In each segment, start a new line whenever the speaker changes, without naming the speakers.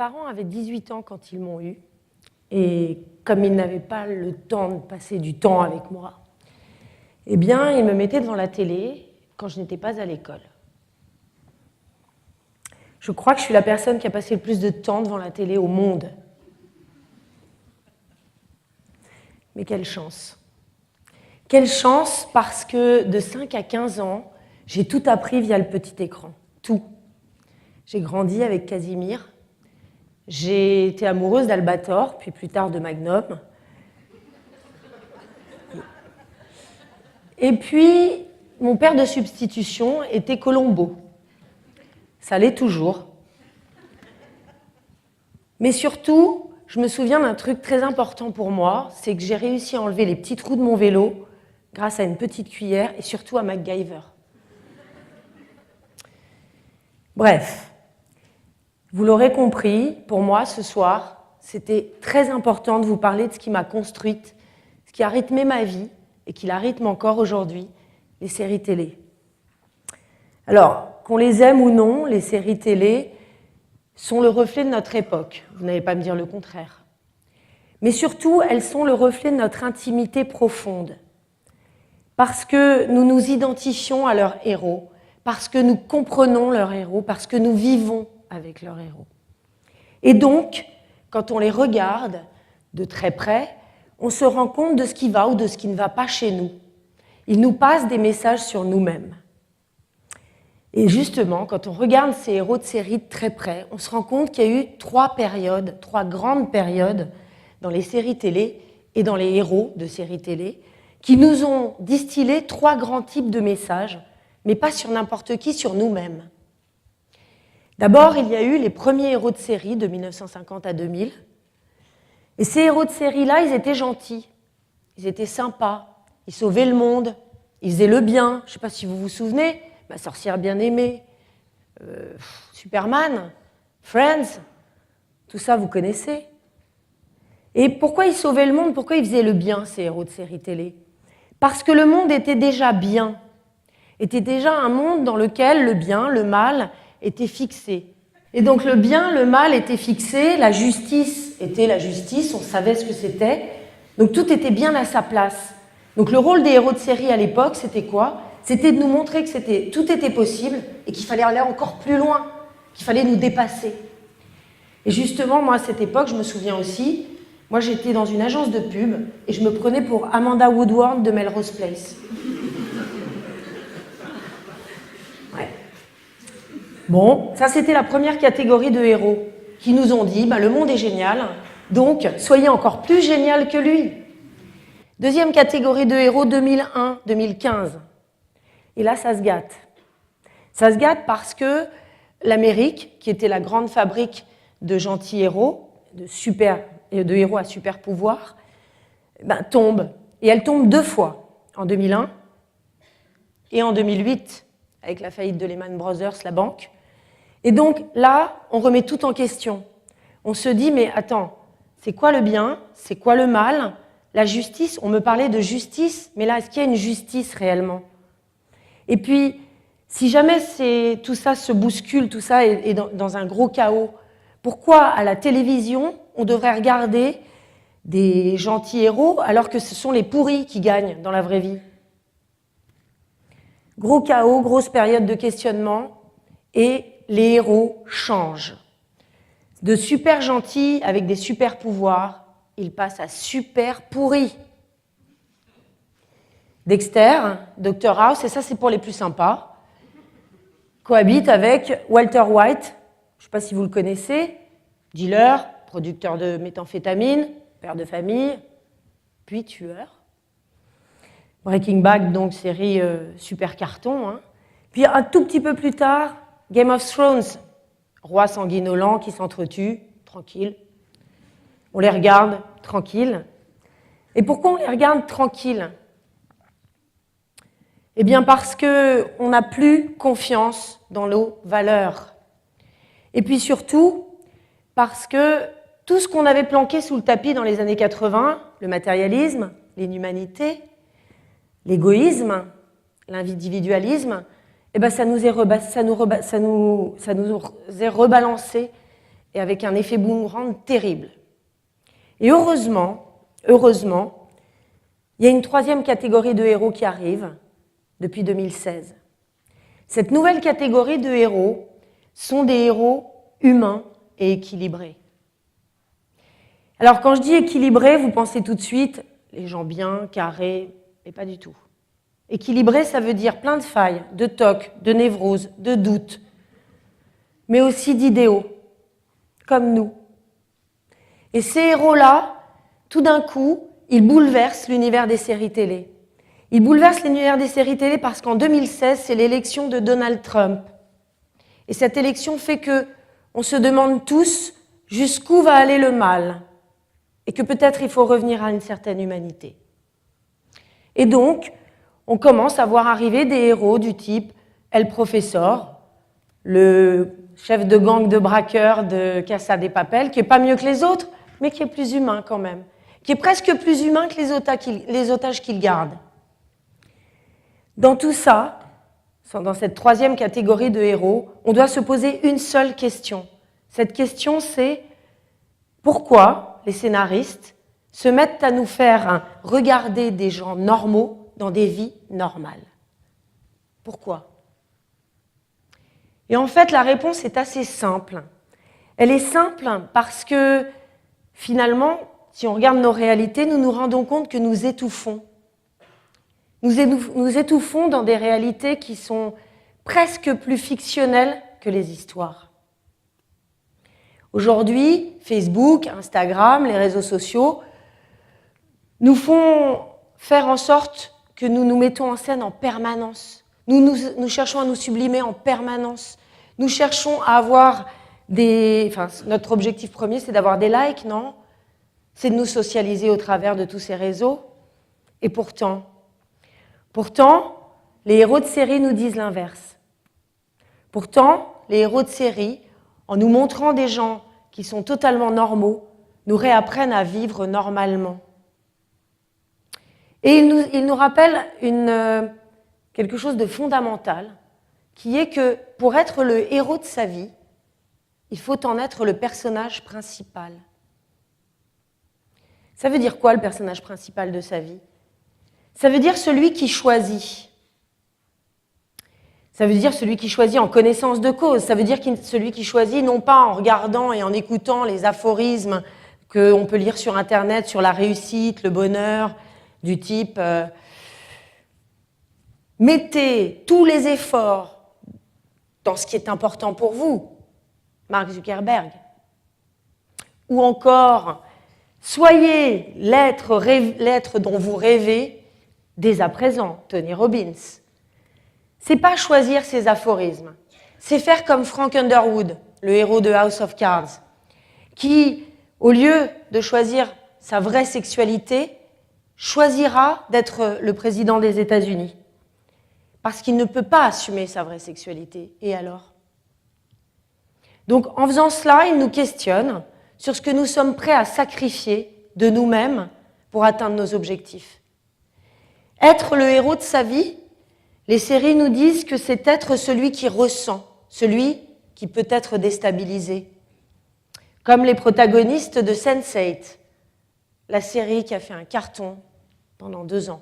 parents avaient 18 ans quand ils m'ont eue. Et comme ils n'avaient pas le temps de passer du temps avec moi, eh bien, ils me mettaient devant la télé quand je n'étais pas à l'école. Je crois que je suis la personne qui a passé le plus de temps devant la télé au monde. Mais quelle chance! Quelle chance parce que de 5 à 15 ans, j'ai tout appris via le petit écran. Tout. J'ai grandi avec Casimir. J'ai été amoureuse d'Albator, puis plus tard de Magnum. Et puis, mon père de substitution était Colombo. Ça l'est toujours. Mais surtout, je me souviens d'un truc très important pour moi, c'est que j'ai réussi à enlever les petits trous de mon vélo grâce à une petite cuillère et surtout à MacGyver. Bref, vous l'aurez compris, pour moi, ce soir, c'était très important de vous parler de ce qui m'a construite, ce qui a rythmé ma vie et qui la rythme encore aujourd'hui, les séries télé. Alors, qu'on les aime ou non, les séries télé sont le reflet de notre époque. Vous n'allez pas me dire le contraire. Mais surtout, elles sont le reflet de notre intimité profonde. Parce que nous nous identifions à leurs héros, parce que nous comprenons leurs héros, parce que nous vivons avec leurs héros. Et donc, quand on les regarde de très près, on se rend compte de ce qui va ou de ce qui ne va pas chez nous. Ils nous passent des messages sur nous-mêmes. Et justement, quand on regarde ces héros de série de très près, on se rend compte qu'il y a eu 3 grandes périodes dans les séries télé et dans les héros de séries télé, qui nous ont distillé 3 grands types de messages, mais pas sur n'importe qui, sur nous-mêmes. D'abord, il y a eu les premiers héros de série de 1950 à 2000. Et ces héros de série-là, ils étaient gentils, ils étaient sympas, ils sauvaient le monde, ils faisaient le bien. Je ne sais pas si vous vous souvenez, Ma sorcière bien-aimée, Superman, Friends, tout ça vous connaissez. Et pourquoi ils sauvaient le monde? Pourquoi ils faisaient le bien, ces héros de série télé? Parce que le monde était déjà bien, était déjà un monde dans lequel le bien, le mal était fixé. Et donc le bien, le mal était fixé, la justice était la justice, on savait ce que c'était, donc tout était bien à sa place. Donc le rôle des héros de série à l'époque, c'était quoi? C'était de nous montrer que tout était possible et qu'il fallait aller encore plus loin, qu'il fallait nous dépasser. Et justement, moi à cette époque, je me souviens aussi, moi j'étais dans une agence de pub et je me prenais pour Amanda Woodward de Melrose Place. Ouais. Bon, ça c'était la première catégorie de héros qui nous ont dit, le monde est génial, donc soyez encore plus génial que lui. Deuxième catégorie de héros, 2001-2015. Et là, ça se gâte. Ça se gâte parce que l'Amérique, qui était la grande fabrique de gentils héros, de héros à super pouvoir, tombe. Et elle tombe 2 fois, en 2001 et en 2008, avec la faillite de Lehman Brothers, la banque. Et donc là, on remet tout en question. On se dit, mais attends, c'est quoi le bien? C'est quoi le mal? La justice, on me parlait de justice, mais là, est-ce qu'il y a une justice réellement? Et puis, si jamais tout ça se bouscule, tout ça est dans un gros chaos, pourquoi à la télévision, on devrait regarder des gentils héros alors que ce sont les pourris qui gagnent dans la vraie vie? Gros chaos, grosse période de questionnement, et les héros changent. De super gentils avec des super pouvoirs, ils passent à super pourris. Dexter, Dr House, et ça c'est pour les plus sympas, cohabite avec Walter White, je ne sais pas si vous le connaissez, dealer, producteur de méthamphétamine, père de famille, puis tueur. Breaking Bad, donc série super carton. Hein. Puis un tout petit peu plus tard, Game of Thrones, roi sanguinolent qui s'entretue, tranquille. On les regarde tranquille. Et pourquoi on les regarde tranquille? Eh bien parce qu'on n'a plus confiance dans nos valeurs. Et puis surtout, parce que tout ce qu'on avait planqué sous le tapis dans les années 80, le matérialisme, l'inhumanité, l'égoïsme, l'individualisme, eh bien ça nous est rebalancé et avec un effet boomerang terrible. Et heureusement, il y a une troisième catégorie de héros qui arrive depuis 2016. Cette nouvelle catégorie de héros sont des héros humains et équilibrés. Alors quand je dis équilibrés, vous pensez tout de suite les gens bien, carrés, mais pas du tout. Équilibré, ça veut dire plein de failles, de tocs, de névroses, de doutes, mais aussi d'idéaux, comme nous. Et ces héros-là, tout d'un coup, ils bouleversent l'univers des séries télé. Ils bouleversent l'univers des séries télé parce qu'en 2016, c'est l'élection de Donald Trump. Et cette élection fait que on se demande tous jusqu'où va aller le mal et que peut-être il faut revenir à une certaine humanité. Et donc, on commence à voir arriver des héros du type El Professor, le chef de gang de braqueurs de Casa de Papel, qui n'est pas mieux que les autres, mais qui est plus humain quand même, qui est presque plus humain que les otages qu'il garde. Dans tout ça, dans cette troisième catégorie de héros, on doit se poser une seule question. Cette question, c'est pourquoi les scénaristes se mettent à nous faire regarder des gens normaux dans des vies normales. Pourquoi ? Et en fait, la réponse est assez simple. Elle est simple parce que, finalement, si on regarde nos réalités, nous nous rendons compte que nous étouffons. Nous étouffons dans des réalités qui sont presque plus fictionnelles que les histoires. Aujourd'hui, Facebook, Instagram, les réseaux sociaux nous font faire en sorte que nous nous mettons en scène en permanence. Nous cherchons à nous sublimer en permanence. Nous cherchons à avoir notre objectif premier, c'est d'avoir des likes, non ? C'est de nous socialiser au travers de tous ces réseaux. Et pourtant, les héros de série nous disent l'inverse. Pourtant, les héros de série, en nous montrant des gens qui sont totalement normaux, nous réapprennent à vivre normalement. Et il nous rappelle quelque chose de fondamental, qui est que pour être le héros de sa vie, il faut en être le personnage principal. Ça veut dire quoi, le personnage principal de sa vie ? Ça veut dire celui qui choisit. Ça veut dire celui qui choisit en connaissance de cause. Ça veut dire celui qui choisit non pas en regardant et en écoutant les aphorismes qu'on peut lire sur Internet sur la réussite, le bonheur, du type mettez tous les efforts dans ce qui est important pour vous, Mark Zuckerberg. Ou encore, soyez l'être dont vous rêvez dès à présent, Tony Robbins. C'est pas choisir ses aphorismes, c'est faire comme Frank Underwood, le héros de House of Cards, qui, au lieu de choisir sa vraie sexualité, choisira d'être le président des États-Unis. Parce qu'il ne peut pas assumer sa vraie sexualité. Et alors ? Donc, en faisant cela, il nous questionne sur ce que nous sommes prêts à sacrifier de nous-mêmes pour atteindre nos objectifs. Être le héros de sa vie, les séries nous disent que c'est être celui qui ressent, celui qui peut être déstabilisé. Comme les protagonistes de Sense8, la série qui a fait un carton pendant 2 ans.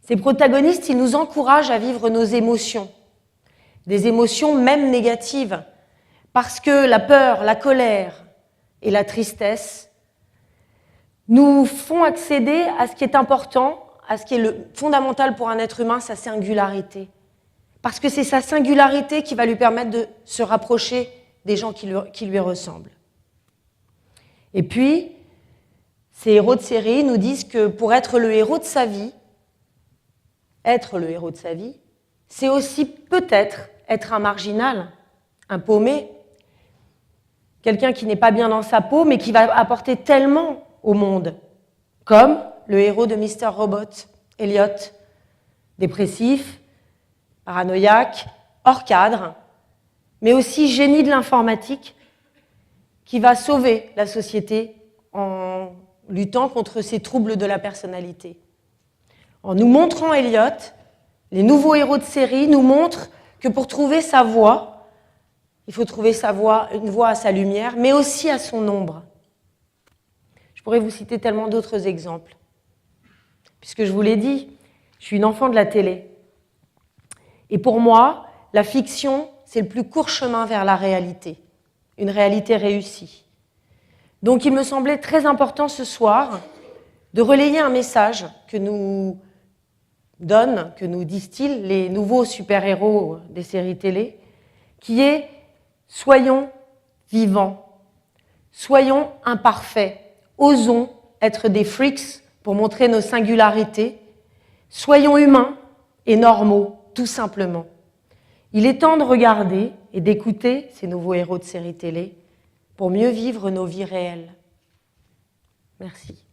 Ces protagonistes, ils nous encouragent à vivre nos émotions, des émotions même négatives, parce que la peur, la colère et la tristesse nous font accéder à ce qui est important, à ce qui est le fondamental pour un être humain, sa singularité. Parce que c'est sa singularité qui va lui permettre de se rapprocher des gens qui lui ressemblent. Et puis, ces héros de série nous disent que pour être le héros de sa vie, c'est aussi peut-être être un marginal, un paumé, quelqu'un qui n'est pas bien dans sa peau, mais qui va apporter tellement au monde, comme le héros de Mr. Robot, Elliot, dépressif, paranoïaque, hors cadre, mais aussi génie de l'informatique, qui va sauver la société en luttant contre ces troubles de la personnalité. En nous montrant Elliot, les nouveaux héros de série nous montrent que pour trouver sa voie, il faut trouver une voie à sa lumière, mais aussi à son ombre. Je pourrais vous citer tellement d'autres exemples. Puisque je vous l'ai dit, je suis une enfant de la télé. Et pour moi, la fiction, c'est le plus court chemin vers la réalité, une réalité réussie. Donc il me semblait très important ce soir de relayer un message que nous distillent les nouveaux super-héros des séries télé, qui est « Soyons vivants, soyons imparfaits, osons être des freaks pour montrer nos singularités, soyons humains et normaux, tout simplement. » Il est temps de regarder et d'écouter ces nouveaux héros de séries télé pour mieux vivre nos vies réelles. Merci.